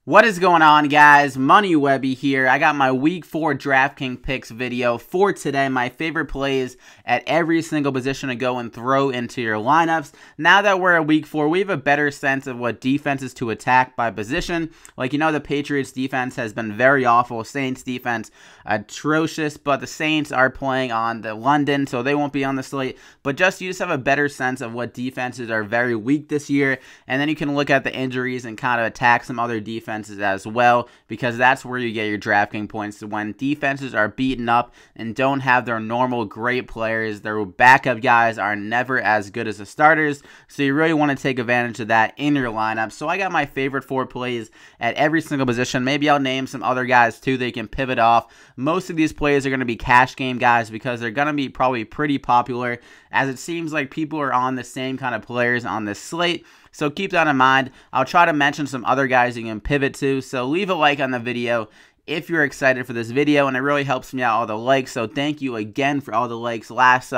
What is going on, guys? Money Webby here. I got my Week 4 DraftKings picks video for today. My favorite plays at every single position to go and throw into your lineups. Now that we're at Week 4, we have a better sense of what defenses to attack by position. Like, the Patriots defense has been very awful. Saints defense, atrocious. But the Saints are playing on the London, so they won't be on the slate. But you just have a better sense of what defenses are very weak this year. And then you can look at the injuries and kind of attack some other defenses as well, because that's where you get your DraftKings points. When defenses are beaten up and don't have their normal great players, their backup guys are never as good as the starters, so you really want to take advantage of that in your lineup. So I got my favorite 4 plays at every single position. Maybe I'll name some other guys too they can pivot off. Most of these plays are going to be cash game guys because they're going to be probably pretty popular, as it seems like people are on the same kind of players on this slate. So keep that in mind. I'll try to mention some other guys you can pivot to. So leave a like on the video if you're excited for this video, and it really helps me out, all the likes. So thank you again for all the likes last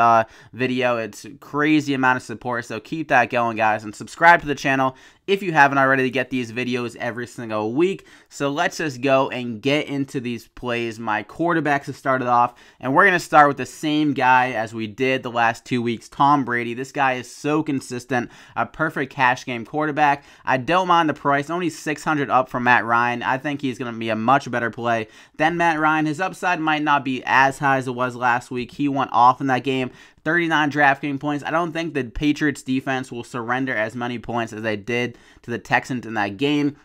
video. It's a crazy amount of support, so keep that going, guys, and subscribe to the channel if you haven't already to get these videos every single week. So let's just go and get into these plays. My quarterbacks have started off, and we're going to start with the same guy as we did the last 2 weeks, Tom Brady. This guy is so consistent, a perfect cash game quarterback. I don't mind the price, only $600 up from Matt Ryan. I think he's going to be a much better play than Matt Ryan. His upside might not be as high as it was last week. He went off in that game. 39 DraftKings points. I don't think the Patriots defense will surrender as many points as they did to the Texans in that game,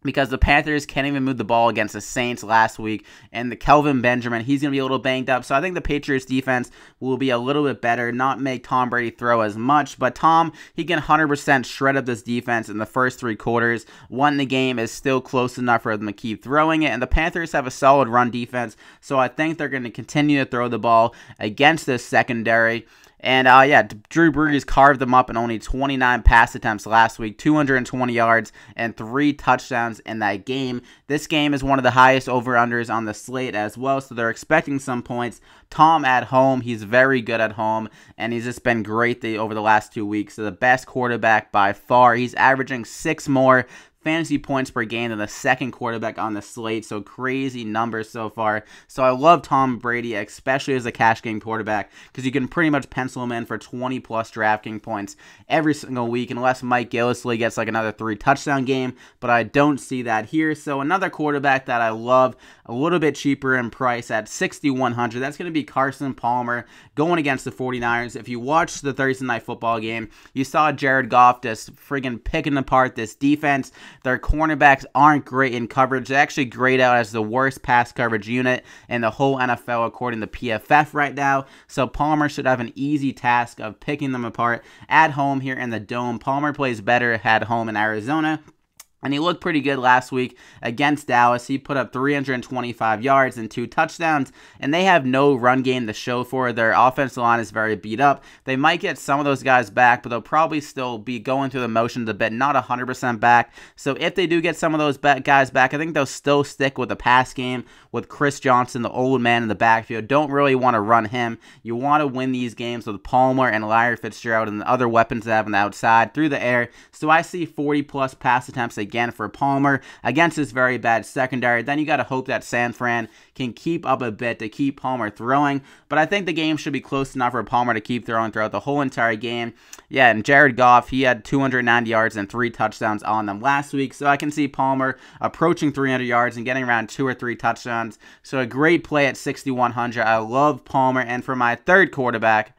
because the Panthers can't even move the ball against the Saints last week. And the Kelvin Benjamin, he's going to be a little banged up. So I think the Patriots defense will be a little bit better, not make Tom Brady throw as much. But Tom, he can 100% shred up this defense in the first 3 quarters. One, the game is still close enough for them to keep throwing it. And the Panthers have a solid run defense, so I think they're going to continue to throw the ball against this secondary. And, yeah, Drew Brees carved them up in only 29 pass attempts last week, 220 yards, and 3 touchdowns in that game. This game is one of the highest over-unders on the slate as well, so they're expecting some points. Tom at home, he's very good at home, and he's just been great over the last 2 weeks. So the best quarterback by far. He's averaging 6 more fantasy points per game than the second quarterback on the slate, so crazy numbers so far. So I love Tom Brady, especially as a cash game quarterback, because you can pretty much pencil him in for 20 plus DraftKings points every single week, unless Mike Gillislee gets like another 3 touchdown game, but I don't see that here. So another quarterback that I love, a little bit cheaper in price at $6,100, that's going to be Carson Palmer going against the 49ers. If you watched the Thursday Night Football game, you saw Jared Goff just friggin' picking apart this defense. Their cornerbacks aren't great in coverage. They actually grade out as the worst pass coverage unit in the whole NFL according to PFF right now. So Palmer should have an easy task of picking them apart at home here in the Dome. Palmer plays better at home in Arizona, and he looked pretty good last week against Dallas. He put up 325 yards and 2 touchdowns, and they have no run game to show for. Their offensive line is very beat up. They might get some of those guys back, but they'll probably still be going through the motions a bit, not 100% back. So if they do get some of those guys back, I think they'll still stick with the pass game with Chris Johnson, the old man in the backfield. Don't really want to run him. You want to win these games with Palmer and Larry Fitzgerald and the other weapons they have on the outside through the air. So I see 40-plus pass attempts again for Palmer against this very bad secondary. Then you got to hope that San Fran can keep up a bit to keep Palmer throwing, but I think the game should be close enough for Palmer to keep throwing throughout the whole entire game. Yeah, and Jared Goff, he had 290 yards and 3 touchdowns on them last week, so I can see Palmer approaching 300 yards and getting around 2 or 3 touchdowns. So a great play at $6,100. I love Palmer. And for my third quarterback,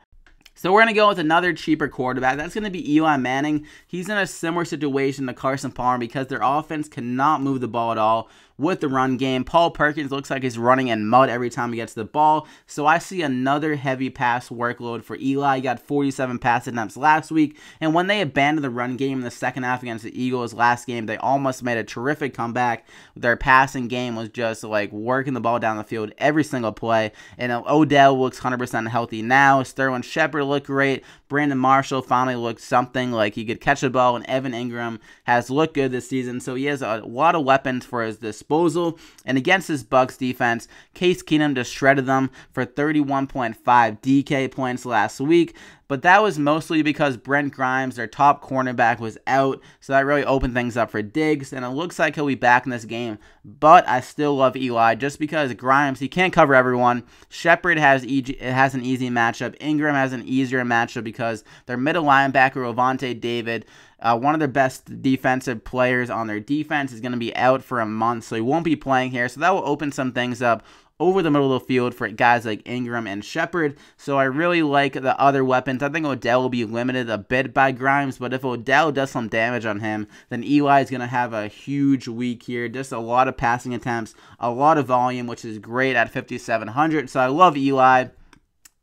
so we're going to go with another cheaper quarterback. That's going to be Eli Manning. He's in a similar situation to Carson Palmer because their offense cannot move the ball at all with the run game. Paul Perkins looks like he's running in mud every time he gets the ball. So I see another heavy pass workload for Eli. He got 47 pass attempts last week. And when they abandoned the run game in the second half against the Eagles last game, they almost made a terrific comeback. Their passing game was just like working the ball down the field every single play. And Odell looks 100% healthy now. Sterling Shepard looked great. Brandon Marshall finally looked something like he could catch the ball, and Evan Ingram has looked good this season. So he has a lot of weapons for his disposal. And against this Bucs defense, Case Keenum just shredded them for 31.5 DK points last week. but that was mostly because Brent Grimes, their top cornerback, was out, so that really opened things up for Diggs, and it looks like he'll be back in this game, but I still love Eli just because Grimes, he can't cover everyone. Shepard has an easy matchup. Ingram has an easier matchup because their middle linebacker, Levante David, one of their best defensive players on their defense, is going to be out for a month, so he won't be playing here, so that will open some things up over the middle of the field for guys like Ingram and Shepard. So I really like the other weapons. I think Odell will be limited a bit by Grimes, but if Odell does some damage on him, then Eli is going to have a huge week here. Just a lot of passing attempts, a lot of volume, which is great at 5,700. So I love Eli.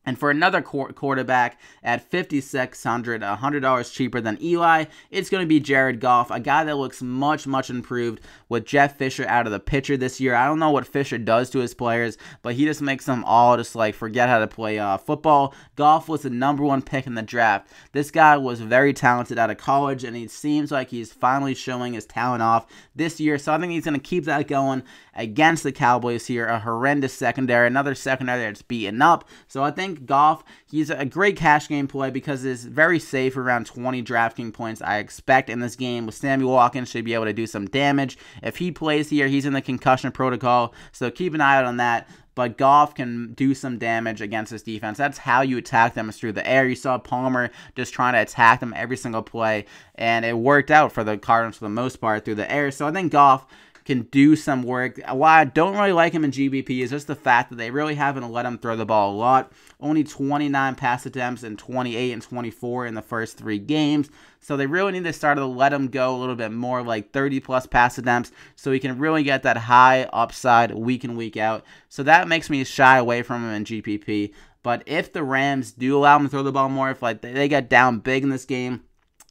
And for another quarterback at $5,600, $100 cheaper than Eli, it's going to be Jared Goff, a guy that looks much, much improved with Jeff Fisher out of the picture this year. I don't know what Fisher does to his players, but he just makes them all just like forget how to play football. Goff was the #1 pick in the draft. This guy was very talented out of college, and it seems like he's finally showing his talent off this year. So I think he's going to keep that going against the Cowboys here. A horrendous secondary, another secondary that's beaten up. So I think Goff, he's a great cash game play because it's very safe, around 20 DraftKings points I expect in this game. With Sammy Watkins, should be able to do some damage. If he plays here, he's in the concussion protocol, so keep an eye out on that. But Goff can do some damage against this defense. That's how you attack them, is through the air. You saw Palmer just trying to attack them every single play, and it worked out for the Cardinals for the most part through the air. So I think Goff can do some work. Why I don't really like him in GBP is just the fact that they really haven't let him throw the ball a lot. Only 29 pass attempts and 28 and 24 in the first 3 games. So they really need to start to let him go a little bit more, like 30-plus pass attempts, so he can really get that high upside week in, week out. So that makes me shy away from him in GPP. But if the Rams do allow him to throw the ball more, if like they get down big in this game,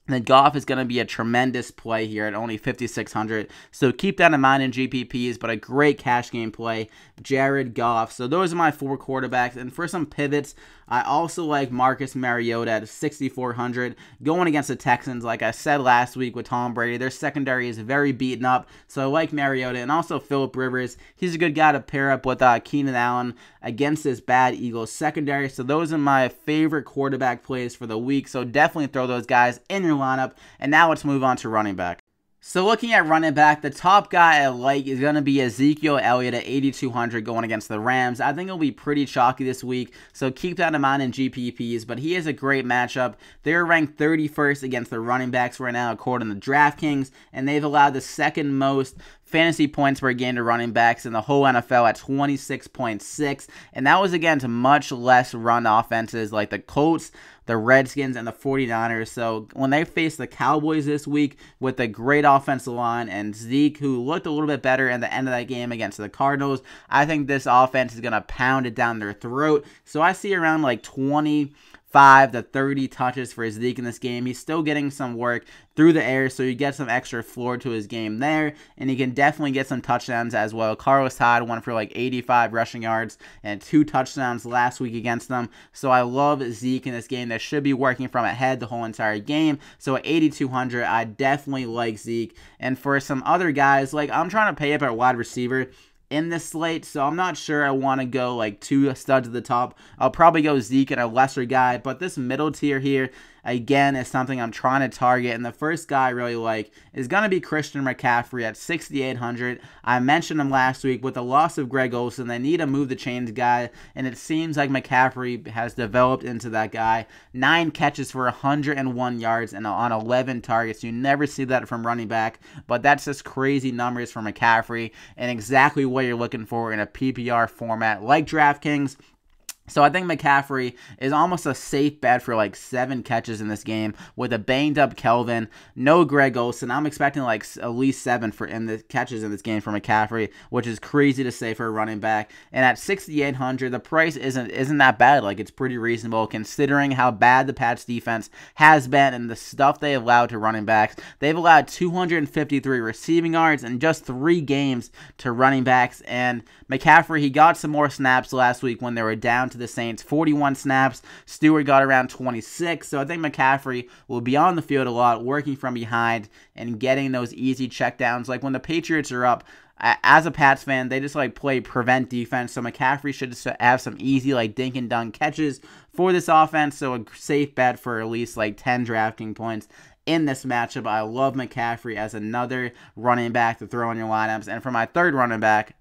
then Goff is going to be a tremendous play here at only 5,600. So keep that in mind in GPPs, but a great cash game play, Jared Goff. So those are my 4 quarterbacks. And for some pivots, I also like Marcus Mariota at 6,400 going against the Texans. Like I said last week with Tom Brady, their secondary is very beaten up. So I like Mariota, and also Phillip Rivers. He's a good guy to pair up with Keenan Allen against this bad Eagles secondary. So those are my favorite quarterback plays for the week. So definitely throw those guys in your lineup. And now let's move on to running back. So looking at running back, the top guy I like is going to be Ezekiel Elliott at 8,200 going against the Rams. I think it'll be pretty chalky this week, so keep that in mind in GPPs, but he is a great matchup. They're ranked 31st against the running backs right now according to DraftKings, and they've allowed the second most fantasy points per game to running backs in the whole NFL at 26.6, and that was against much less run offenses like the Colts, the Redskins, and the 49ers. So when they face the Cowboys this week with a great offensive line and Zeke, who looked a little bit better in the end of that game against the Cardinals, I think this offense is going to pound it down their throat. So I see around like 25 to 30 touches for Zeke in this game. He's still getting some work through the air, so you get some extra floor to his game there, and he can definitely get some touchdowns as well. Carlos Hyde went for like 85 rushing yards and 2 touchdowns last week against them, so I love Zeke in this game. That should be working from ahead the whole entire game, so at 8,200, I definitely like Zeke. And for some other guys, like I'm trying to pay up at wide receiver in this slate, so I'm not sure I want to go like 2 studs at the top. I'll probably go Zeke and a lesser guy, but this middle tier here, again, is something I'm trying to target, and the first guy I really like is going to be Christian McCaffrey at 6,800. I mentioned him last week. With the loss of Greg Olsen, they need a move the chains guy, and it seems like McCaffrey has developed into that guy. 9 catches for 101 yards and on 11 targets. You never see that from running back, but that's just crazy numbers for McCaffrey and exactly what you're looking for in a PPR format like DraftKings. So I think McCaffrey is almost a safe bet for like 7 catches in this game with a banged up Kelvin, no Greg Olsen. I'm expecting like at least 7 catches in this game for McCaffrey, which is crazy to say for a running back. And at 6,800, the price isn't that bad. Like, it's pretty reasonable considering how bad the Pats defense has been and the stuff they allowed to running backs. They've allowed 253 receiving yards in just 3 games to running backs. And McCaffrey, he got some more snaps last week when they were down to to the Saints, 41 snaps. Stewart got around 26. So I think McCaffrey will be on the field a lot, working from behind and getting those easy checkdowns. Like when the Patriots are up, as a Pats fan, they just like play prevent defense. So McCaffrey should just have some easy like dink and dunk catches for this offense. So a safe bet for at least like 10 DraftKings points in this matchup. I love McCaffrey as another running back to throw in your lineups. And for my third running back,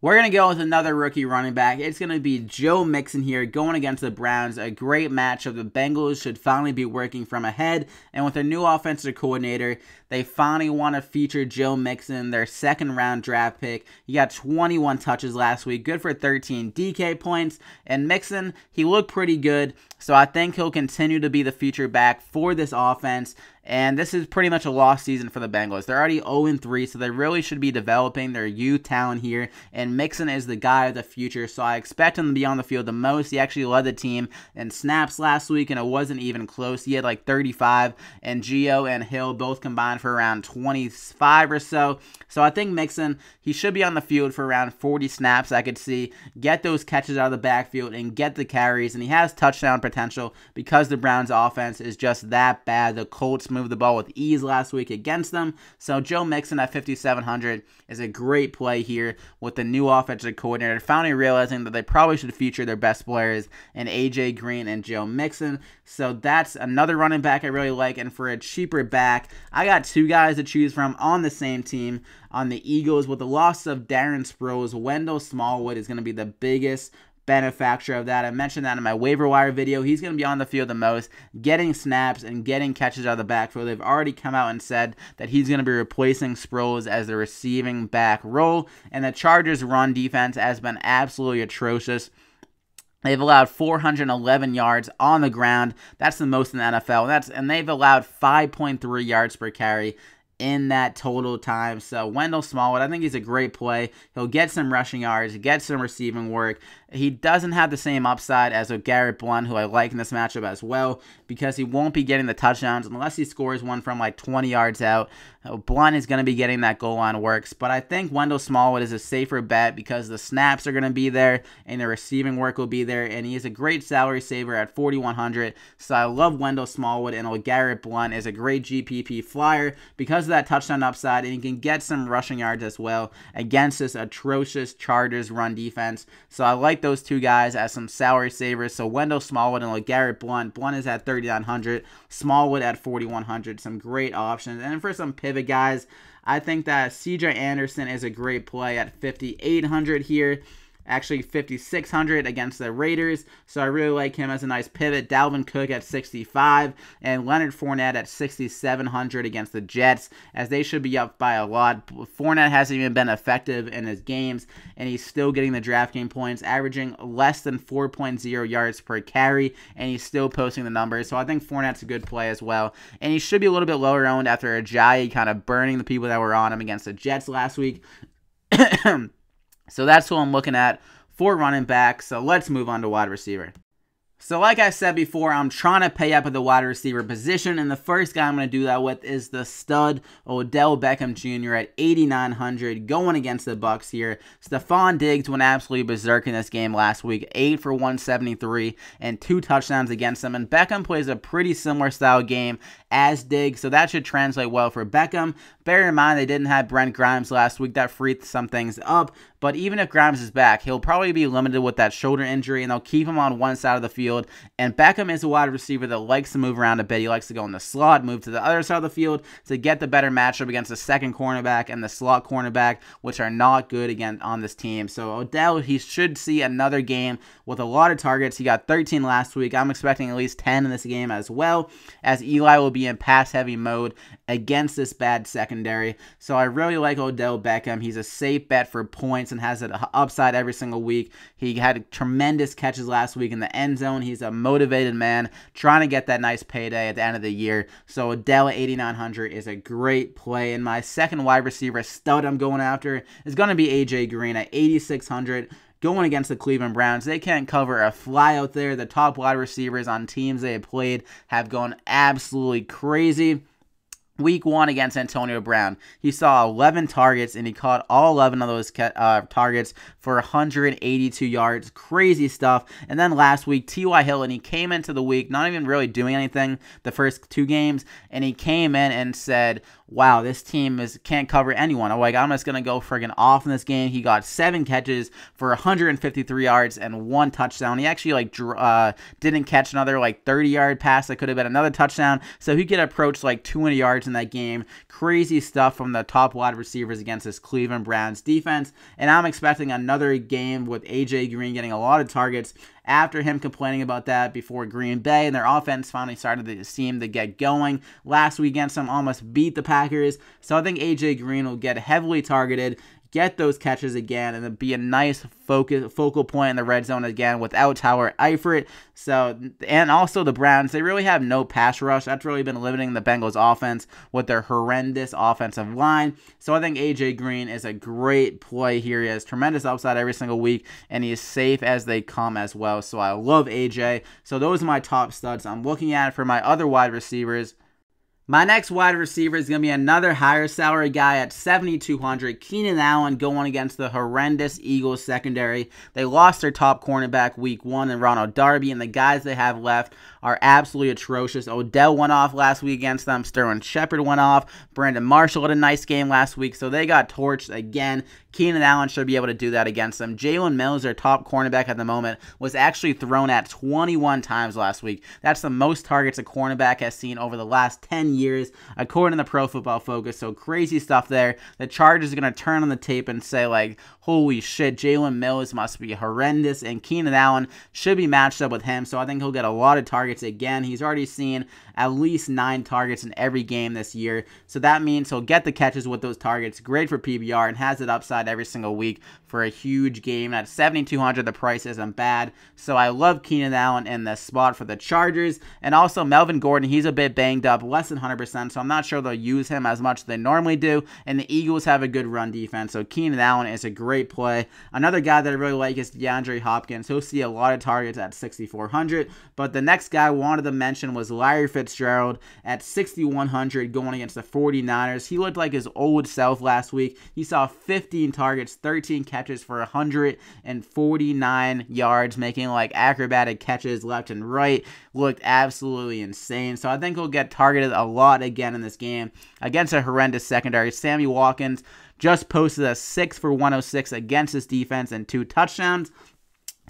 we're going to go with another rookie running back. It's going to be Joe Mixon here going against the Browns. A great matchup. The Bengals should finally be working from ahead. And with their new offensive coordinator, they finally want to feature Joe Mixon, their second-round draft pick. He got 21 touches last week. Good for 13 DK points. And Mixon, he looked pretty good. So I think he'll continue to be the feature back for this offense. And this is pretty much a lost season for the Bengals. They're already 0-3, so they really should be developing their youth talent here. And Mixon is the guy of the future, so I expect him to be on the field the most. He actually led the team in snaps last week, and it wasn't even close. He had like 35, and Gio and Hill both combined for around 25 or so. So I think Mixon, he should be on the field for around 40 snaps, I could see. Get those catches out of the backfield and get the carries, and he has touchdown potential because the Browns' offense is just that bad. The Colts moved the ball with ease last week against them. So Joe Mixon at 5,700 is a great play here with the new offensive coordinator finally realizing that they probably should feature their best players in AJ Green and Joe Mixon. So that's another running back I really like. And for a cheaper back, I got two guys to choose from on the same team. On the Eagles, with the loss of Darren Sproles, Wendell Smallwood is going to be the biggest benefactor of that. I mentioned that in my waiver wire video. He's going to be on the field the most, getting snaps and getting catches out of the backfield. They've already come out and said that he's going to be replacing Sproles as the receiving back role. And the Chargers' run defense has been absolutely atrocious. They've allowed 411 yards on the ground. That's the most in the NFL. And they've allowed 5.3 yards per carry in that total time. So Wendell Smallwood, I think he's a great play. He'll get some rushing yards, get some receiving work. He doesn't have the same upside as a Garrett Blount, who I like in this matchup as well, because he won't be getting the touchdowns unless he scores one from like 20 yards out. Blount is going to be getting that goal line works, but I think Wendell Smallwood is a safer bet because the snaps are going to be there and the receiving work will be there, and he is a great salary saver at 4,100. So I love Wendell Smallwood, and Garrett Blount is a great GPP flyer because of that touchdown upside, and he can get some rushing yards as well against this atrocious Chargers run defense. So I like those two guys as some salary savers. So Wendell Smallwood and Garrett Blount. Blount is at 3,900. Smallwood at 4,100. Some great options. And for some pivot guys, I think that CJ Anderson is a great play at 5,800 here. Actually 5,600 against the Raiders. So I really like him as a nice pivot. Dalvin Cook at 65 and Leonard Fournette at 6,700 against the Jets, as they should be up by a lot. Fournette hasn't even been effective in his games, and he's still getting the DraftKings points, averaging less than 4.0 yards per carry, and he's still posting the numbers. So I think Fournette's a good play as well. And he should be a little bit lower owned after Ajayi kind of burning the people that were on him against the Jets last week. So that's who I'm looking at for running back. So let's move on to wide receiver. So like I said before, I'm trying to pay up at the wide receiver position, and the first guy I'm going to do that with is the stud Odell Beckham Jr. at 8,900 going against the Bucs here. Stephon Diggs went absolutely berserk in this game last week, 8 for 173 and 2 touchdowns against them, and Beckham plays a pretty similar style game as Diggs, so that should translate well for Beckham. Bear in mind they didn't have Brent Grimes last week. That freed some things up, but even if Grimes is back, he'll probably be limited with that shoulder injury, and they'll keep him on one side of the field. And Beckham is a wide receiver that likes to move around a bit. He likes to go in the slot, move to the other side of the field to get the better matchup against the second cornerback and the slot cornerback, which are not good again on this team. So Odell, he should see another game with a lot of targets. He got 13 last week. I'm expecting at least 10 in this game as well, as Eli will be in pass-heavy mode against this bad secondary. So I really like Odell Beckham. He's a safe bet for points and has an upside every single week. He had tremendous catches last week in the end zone. He's a motivated man trying to get that nice payday at the end of the year. So Odell at 8,900 is a great play. And my second wide receiver stud I'm going after is going to be AJ Green at 8,600. Going against the Cleveland Browns. They can't cover a fly out there. The top wide receivers on teams they have played have gone absolutely crazy. Week 1 against Antonio Brown, he saw 11 targets, and he caught all 11 of those targets for 182 yards. Crazy stuff. And then last week, T.Y. Hilton, he came into the week not even really doing anything the first 2 games, and he came in and said, wow, this team can't cover anyone. I'm just going to go friggin' off in this game. He got 7 catches for 153 yards and 1 touchdown. He actually didn't catch another 30-yard pass that could have been another touchdown, so he could approach 200 yards in that game. Crazy stuff from the top wide receivers against this Cleveland Browns defense, and I'm expecting another game with A.J. Green getting a lot of targets after him complaining about that before Green Bay, and their offense finally started to seem to get going. Last week against them, almost beat the Packers, so I think A.J. Green will get heavily targeted, get those catches again, and it'd be a nice focal point in the red zone again without Tyler Eifert. So, and also the Browns, they really have no pass rush. That's really been limiting the Bengals offense with their horrendous offensive line. So I think A.J. Green is a great play here. He has tremendous upside every single week, and he is safe as they come as well. So I love A.J. So those are my top studs I'm looking at for my other wide receivers. My next wide receiver is going to be another higher salary guy at $7,200. Keenan Allen going against the horrendous Eagles secondary. They lost their top cornerback week 1 in Ronald Darby, and the guys they have left are absolutely atrocious. Odell went off last week against them. Sterling Shepard went off. Brandon Marshall had a nice game last week, so they got torched again. Keenan Allen should be able to do that against them. Jalen Mills, their top cornerback at the moment, was actually thrown at 21 times last week. That's the most targets a cornerback has seen over the last 10 years, according to Pro Football Focus. So crazy stuff there. The Chargers are going to turn on the tape and say, holy shit, Jalen Mills must be horrendous, and Keenan Allen should be matched up with him. So I think he'll get a lot of targets again. He's already seen at least 9 targets in every game this year. So that means he'll get the catches with those targets. Great for PBR and has it upside every single week for a huge game. At $7,200, the price isn't bad. So I love Keenan Allen in this spot for the Chargers. And also Melvin Gordon, he's a bit banged up, less than 100%, so I'm not sure they'll use him as much as they normally do. And the Eagles have a good run defense, so Keenan Allen is a great play. Another guy that I really like is DeAndre Hopkins. He'll see a lot of targets at $6,400. But the next guy I wanted to mention was Larry Fitzgerald at $6,100 going against the 49ers. He looked like his old self last week. He saw 15 targets, 13 catches for 149 yards, making acrobatic catches left and right. Looked absolutely insane. So I think he'll get targeted a lot again in this game against a horrendous secondary. Sammy Watkins just posted a 6 for 106 against this defense and 2 touchdowns.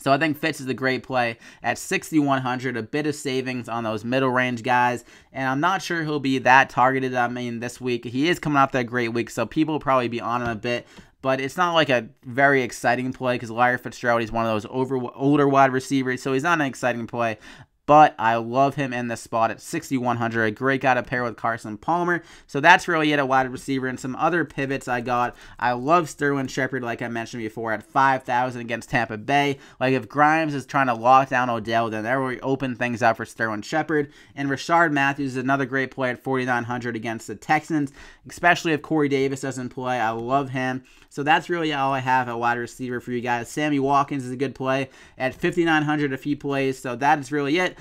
So I think Fitz is a great play at $6,100, a bit of savings on those middle range guys, and I'm not sure he'll be that targeted. This week he is coming off that great week, so people will probably be on him a bit. But it's not a very exciting play because Larry Fitzgerald, he's one of those older wide receivers, so he's not an exciting play. But I love him in this spot at $6,100. A great guy to pair with Carson Palmer. So that's really it at wide receiver. And some other pivots I got. I love Sterling Shepard, like I mentioned before, at $5,000 against Tampa Bay. If Grimes is trying to lock down Odell, then that will open things up for Sterling Shepard. And Rashard Matthews is another great play at $4,900 against the Texans, especially if Corey Davis doesn't play. I love him. So that's really all I have at wide receiver for you guys. Sammy Watkins is a good play at $5,900 if he plays. So that is really it.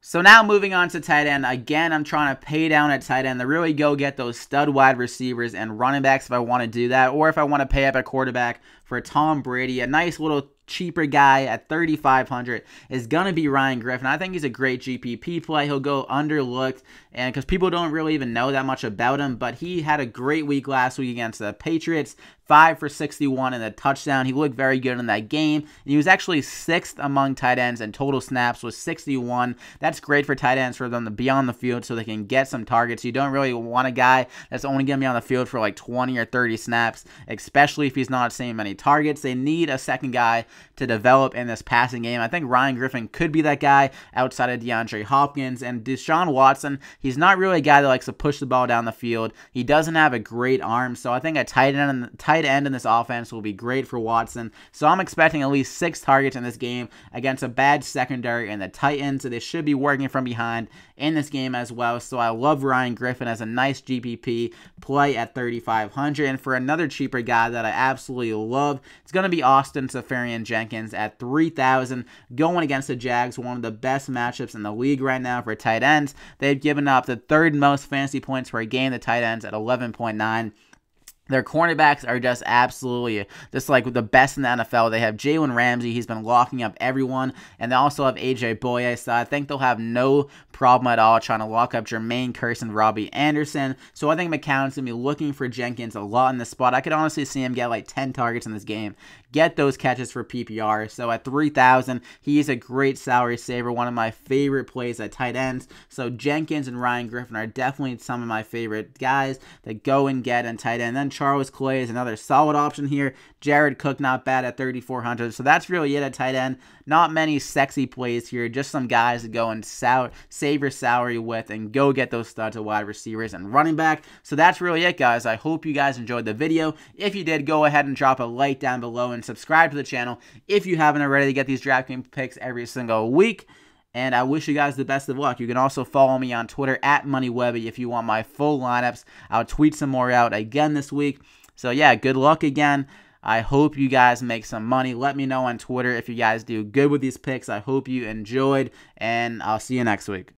So now moving on to tight end. Again, I'm trying to pay down at tight end to really go get those stud wide receivers and running backs if I want to do that, or if I want to pay up at quarterback for Tom Brady. A nice little cheaper guy at $3,500 is going to be Ryan Griffin. I think he's a great GPP play. He'll go underlooked, and because people don't really even know that much about him, but he had a great week last week against the Patriots. 5 for 61 and a touchdown. He looked very good in that game. And he was actually 6th among tight ends in total snaps with 61. That's great for tight ends for them to be on the field so they can get some targets. You don't really want a guy that's only going to be on the field for 20 or 30 snaps, especially if he's not seeing many targets. They need a second guy to develop in this passing game. I think Ryan Griffin could be that guy outside of DeAndre Hopkins. And Deshaun Watson, he's not really a guy that likes to push the ball down the field. He doesn't have a great arm, so I think a tight end in this offense will be great for Watson. So I'm expecting at least 6 targets in this game against a bad secondary and the Titans, so they should be working from behind in this game as well. So I love Ryan Griffin as a nice GPP play at $3,500. And for another cheaper guy that I absolutely love, it's going to be Austin Seferian Jenkins at 3,000 going against the Jags, one of the best matchups in the league right now for tight ends. They've given up the third most fantasy points per game, the tight ends, at 11.9. Their cornerbacks are just absolutely just like the best in the NFL. They have Jalen Ramsey. He's been locking up everyone. And they also have A.J. Boye. So I think they'll have no problem at all trying to lock up Jermaine Kearse and Robbie Anderson. So I think McCown's going to be looking for Jenkins a lot in this spot. I could honestly see him get like 10 targets in this game. Get those catches for PPR. So at 3,000, he's a great salary saver. One of my favorite plays at tight ends. So Jenkins and Ryan Griffin are definitely some of my favorite guys that go and get in tight end. Then Charles Clay is another solid option here. Jared Cook, not bad at 3,400. So that's really it at tight end. Not many sexy plays here. Just some guys to go and save your salary with and go get those studs of wide receivers and running back. So that's really it, guys. I hope you guys enjoyed the video. If you did, go ahead and drop a like down below and subscribe to the channel if you haven't already to get these DraftKings picks every single week. And I wish you guys the best of luck. You can also follow me on Twitter at MoneyWebby if you want my full lineups. I'll tweet some more out again this week. So yeah, good luck again. I hope you guys make some money. Let me know on Twitter if you guys do good with these picks. I hope you enjoyed, and I'll see you next week.